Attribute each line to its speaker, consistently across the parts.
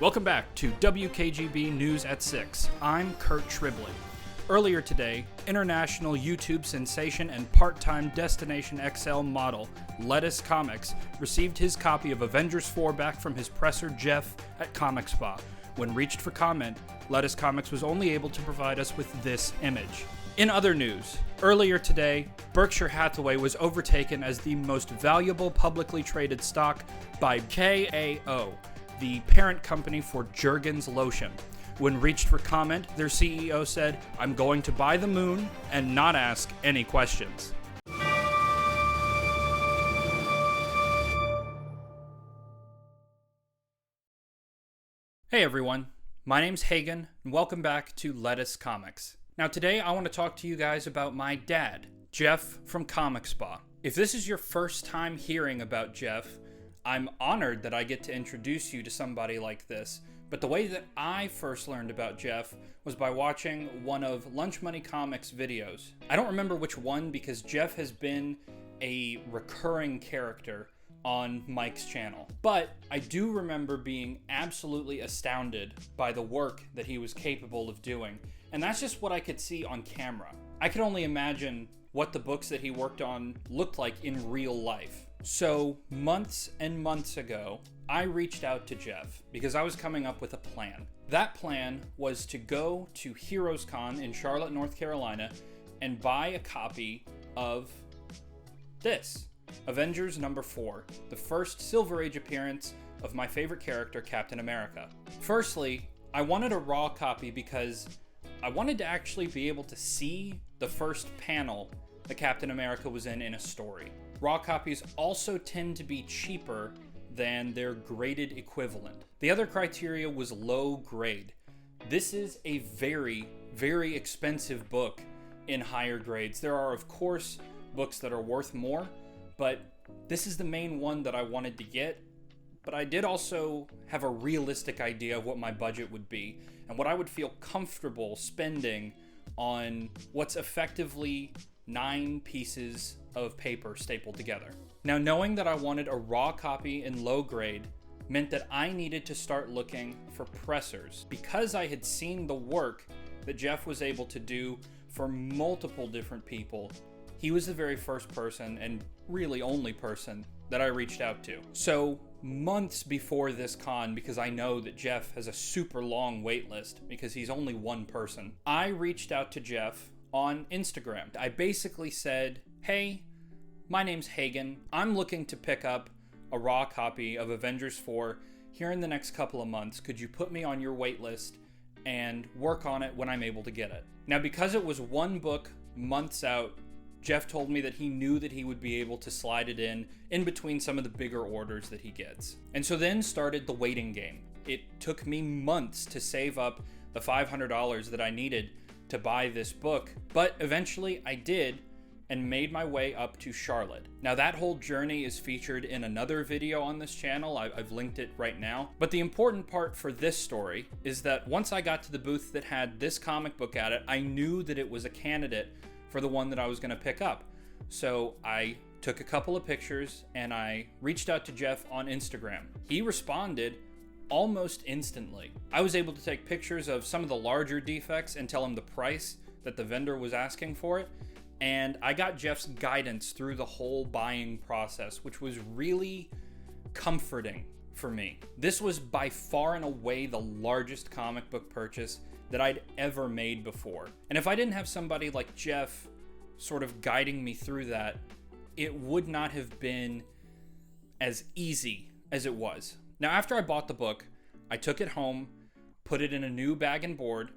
Speaker 1: Welcome back to WKGB News at 6. I'm Kurt Shribley. Earlier today, international YouTube sensation and part-time Destination XL model Lettuce Comics received his copy of Avengers 4 back from his presser Jeff at Comic Spa. When reached for comment, Lettuce Comics was only able to provide us with this image. In other news, earlier today, Berkshire Hathaway was overtaken as the most valuable publicly traded stock by KAO, the parent company for Jergens lotion. When reached for comment, their CEO said, "I'm going to buy the moon and not ask any questions." Hey everyone, my name's Hagen, and welcome back to Lettuce Comics. Now today I want to talk to you guys about my dad, Jeff from Comic Spa. If this is your first time hearing about Jeff, I'm honored that I get to introduce you to somebody like this, but the way that I first learned about Jeff was by watching one of Lunch Money Comics' videos. I don't remember which one because Jeff has been a recurring character on Mike's channel, but I do remember being absolutely astounded by the work that he was capable of doing, and that's just what I could see on camera. I could only imagine what the books that he worked on looked like in real life. So months and months ago, I reached out to Jeff because I was coming up with a plan. That plan was to go to Heroes Con in Charlotte, North Carolina, and buy a copy of this, Avengers number 4, the first Silver Age appearance of my favorite character, Captain America. Firstly, I wanted a raw copy because I wanted to actually be able to see the first panel that Captain America was in a story. Raw copies also tend to be cheaper than their graded equivalent. The other criteria was low grade. This is a very, very expensive book in higher grades. There are, of course, books that are worth more, but this is the main one that I wanted to get. But I did also have a realistic idea of what my budget would be and what I would feel comfortable spending on what's effectively 9 pieces of paper stapled together. Now, knowing that I wanted a raw copy in low grade meant that I needed to start looking for pressers. Because I had seen the work that Jeff was able to do for multiple different people, he was the very first person, and really only person, that I reached out to. So months before this con, because I know that Jeff has a super long wait list because he's only one person, I reached out to Jeff on Instagram. I basically said, "Hey, my name's Hagen. I'm looking to pick up a raw copy of Avengers 4 here in the next couple of months. Could you put me on your wait list and work on it when I'm able to get it?" Now, because it was one book months out, Jeff told me that he knew that he would be able to slide it in between some of the bigger orders that he gets. And so then started the waiting game. It took me months to save up the $500 that I needed to buy this book, but eventually I did and made my way up to Charlotte. Now that whole journey is featured in another video on this channel. I've linked it right now. But the important part for this story is that once I got to the booth that had this comic book at it, I knew that it was a candidate for the one that I was going to pick up. So I took a couple of pictures and I reached out to Jeff on Instagram. He responded almost instantly. I was able to take pictures of some of the larger defects and tell him the price that the vendor was asking for it. And I got Jeff's guidance through the whole buying process, which was really comforting for me. This was by far and away the largest comic book purchase that I'd ever made before. And if I didn't have somebody like Jeff sort of guiding me through that, it would not have been as easy as it was. Now, after I bought the book, I took it home, put it in a new bag and board,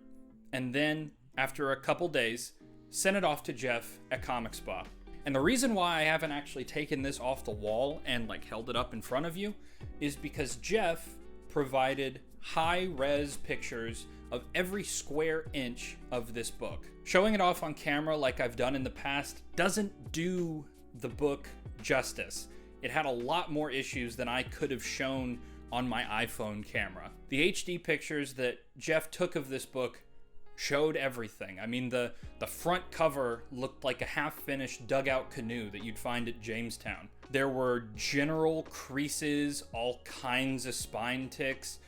Speaker 1: and then, after a couple days, sent it off to Jeff at Comic Spa. And the reason why I haven't actually taken this off the wall and held it up in front of you is because Jeff provided high-res pictures of every square inch of this book. Showing it off on camera like I've done in the past doesn't do the book justice. It had a lot more issues than I could have shown on my iPhone camera. The HD pictures that Jeff took of this book showed everything. I mean, the front cover looked like a half-finished dugout canoe that you'd find at Jamestown. There were general creases, all kinds of spine ticks,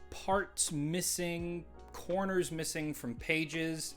Speaker 1: parts missing, corners missing from pages.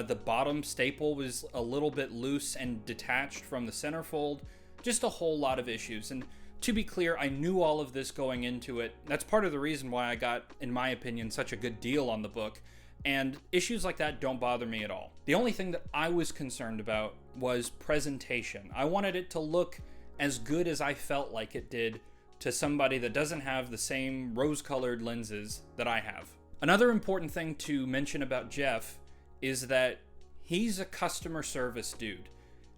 Speaker 1: The bottom staple was a little bit loose and detached from the centerfold. Just a whole lot of issues. And to be clear, I knew all of this going into it. That's part of the reason why I got, in my opinion, such a good deal on the book. And issues like that don't bother me at all. The only thing that I was concerned about was presentation. I wanted it to look as good as I felt like it did to somebody that doesn't have the same rose-colored lenses that I have. Another important thing to mention about Jeff is that he's a customer service dude.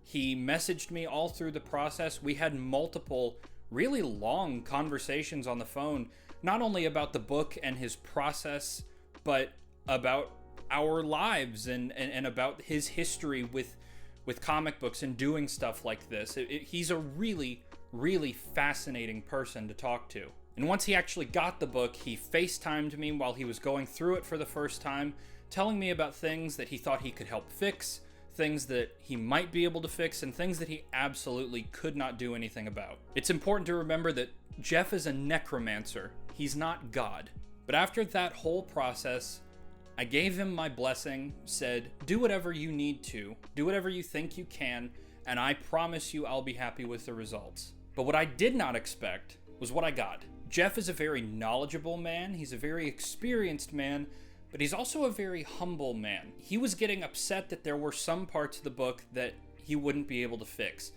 Speaker 1: He messaged me all through the process. We had multiple really long conversations on the phone, not only about the book and his process, but about our lives and about his history with comic books and doing stuff like this. He's a really, really fascinating person to talk to. And once he actually got the book, he FaceTimed me while he was going through it for the first time, telling me about things that he thought he could help fix, things that he might be able to fix, and things that he absolutely could not do anything about. It's important to remember that Jeff is a necromancer. He's not God. But after that whole process, I gave him my blessing, said, do whatever you need to, do whatever you think you can, and I promise you I'll be happy with the results. But what I did not expect was what I got. Jeff is a very knowledgeable man, he's a very experienced man, but he's also a very humble man. He was getting upset that there were some parts of the book that he wouldn't be able to fix.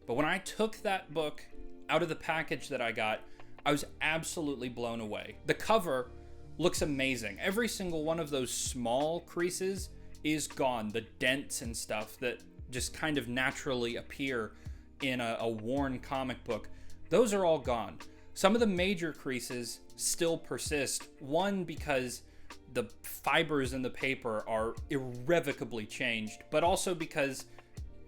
Speaker 1: But when I took that book out of the package that I got, I was absolutely blown away. The cover looks amazing. Every single one of those small creases is gone. The dents and stuff that just kind of naturally appear in a worn comic book, those are all gone. Some of the major creases still persist. One, because the fibers in the paper are irrevocably changed, but also because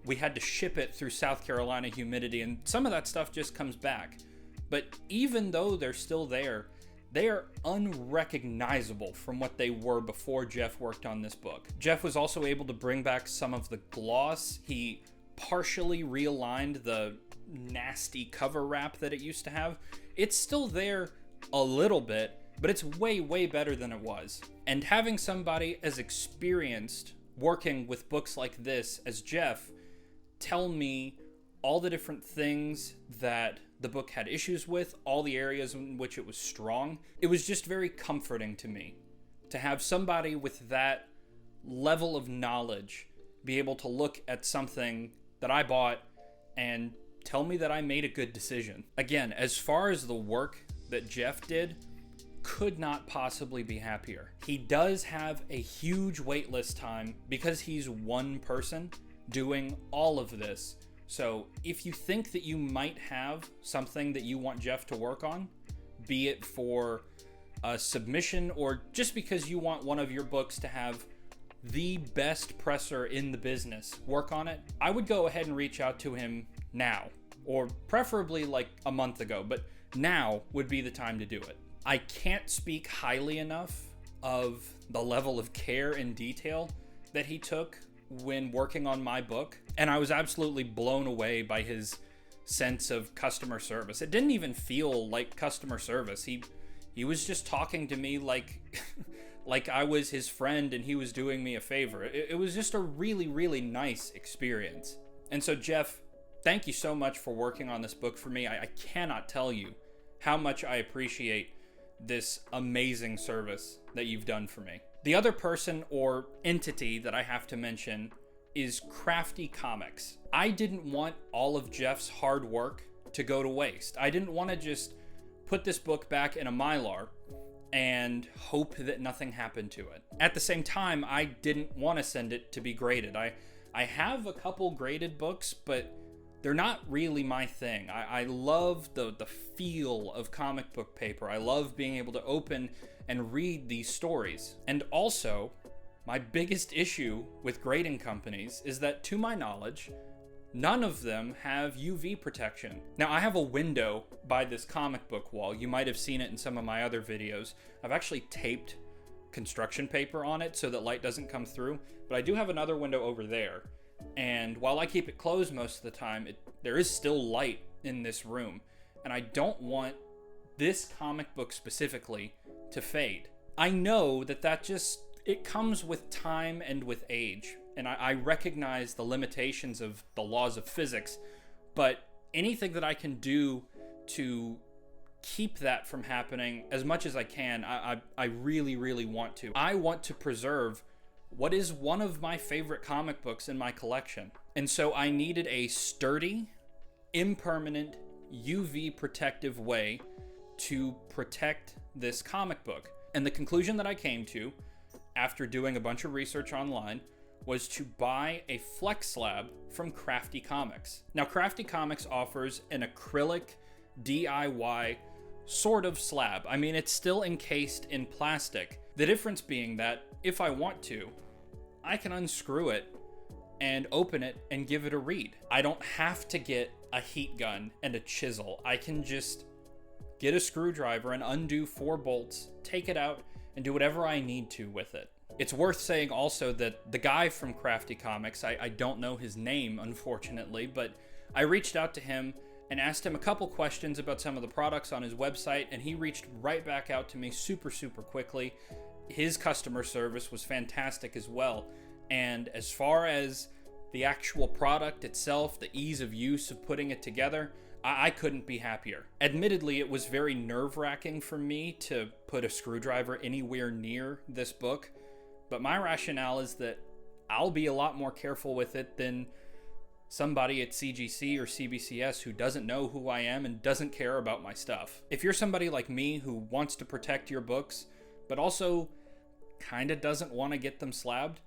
Speaker 1: we had to ship it through South Carolina humidity, and some of that stuff just comes back. But even though they're still there, they are unrecognizable from what they were before Jeff worked on this book. Jeff was also able to bring back some of the gloss. He partially realigned the nasty cover wrap that it used to have. It's still there a little bit, but it's way, way better than it was. And having somebody as experienced working with books like this as Jeff tell me all the different things that the book had issues with, all the areas in which it was strong, it was just very comforting to me to have somebody with that level of knowledge be able to look at something that I bought and tell me that I made a good decision. Again, as far as the work that Jeff did, could not possibly be happier. He does have a huge waitlist time because he's one person doing all of this. So if you think that you might have something that you want Jeff to work on, be it for a submission or just because you want one of your books to have the best presser in the business work on it, I would go ahead and reach out to him now, or preferably like a month ago, but now would be the time to do it. I can't speak highly enough of the level of care and detail that he took when working on my book, and I was absolutely blown away by his sense of customer service. It didn't even feel like customer service. He was just talking to me like like I was his friend and he was doing me a favor. It was just a really, really nice experience. And so Jeff, thank you so much for working on this book for me. I cannot tell you how much I appreciate this amazing service that you've done for me. The other person or entity that I have to mention is Crafty Comics. I didn't want all of Jeff's hard work to go to waste. I didn't want to just put this book back in a Mylar and hope that nothing happened to it. At the same time, I didn't want to send it to be graded. I have a couple graded books, but they're not really my thing. I love the feel of comic book paper. I love being able to open and read these stories. And also, my biggest issue with grading companies is that, to my knowledge, none of them have UV protection. Now, I have a window by this comic book wall. You might have seen it in some of my other videos. I've actually taped construction paper on it so that light doesn't come through, but I do have another window over there. And while I keep it closed most of the time, there is still light in this room. And I don't want this comic book specifically to fade. I know that just, it comes with time and with age, and I recognize the limitations of the laws of physics, but anything that I can do to keep that from happening as much as I can, I really, really want to. I want to preserve what is one of my favorite comic books in my collection. And so I needed a sturdy, impermanent, UV protective way to protect this comic book. And the conclusion that I came to, after doing a bunch of research online, was to buy a flex slab from Crafty Comics. Now, Crafty Comics offers an acrylic DIY sort of slab. I mean, it's still encased in plastic. The difference being that if I want to, I can unscrew it and open it and give it a read. I don't have to get a heat gun and a chisel. I can just get a screwdriver and undo 4 bolts, take it out, and do whatever I need to with it. It's worth saying also that the guy from Crafty Comics, I don't know his name, unfortunately, but I reached out to him and asked him a couple questions about some of the products on his website, and he reached right back out to me super quickly. His customer service was fantastic as well. And as far as the actual product itself, the ease of use of putting it together, I couldn't be happier. Admittedly, it was very nerve-wracking for me to put a screwdriver anywhere near this book, but my rationale is that I'll be a lot more careful with it than somebody at CGC or CBCS who doesn't know who I am and doesn't care about my stuff. If you're somebody like me who wants to protect your books, but also kinda doesn't want to get them slabbed,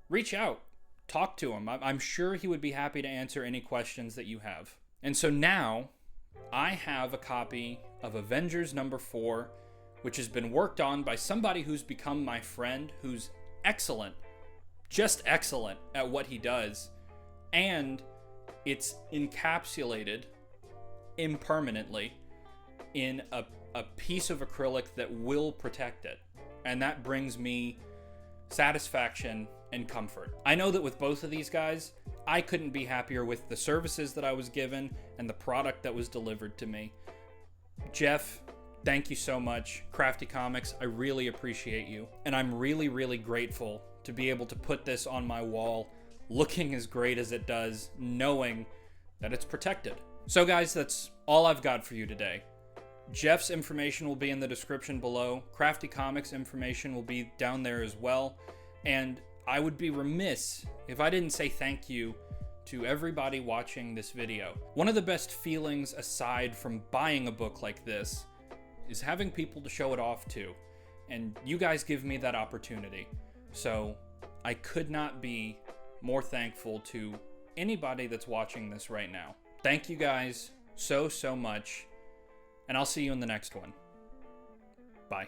Speaker 1: reach out, talk to him. I'm sure he would be happy to answer any questions that you have. And so now I have a copy of Avengers number 4, which has been worked on by somebody who's become my friend, who's excellent, just excellent at what he does. And it's encapsulated impermanently in a piece of acrylic that will protect it. And that brings me satisfaction and comfort. I know that with both of these guys, I couldn't be happier with the services that I was given and the product that was delivered to me. Jeff, thank you so much. Crafty Comics, I really appreciate you. And I'm really grateful to be able to put this on my wall, looking as great as it does, knowing that it's protected. So guys, that's all I've got for you today. Jeff's information will be in the description below. Crafty Comics information will be down there as well. And I would be remiss if I didn't say thank you to everybody watching this video. One of the best feelings aside from buying a book like this is having people to show it off to. And you guys give me that opportunity. So I could not be more thankful to anybody that's watching this right now. Thank you guys so much. And I'll see you in the next one. Bye.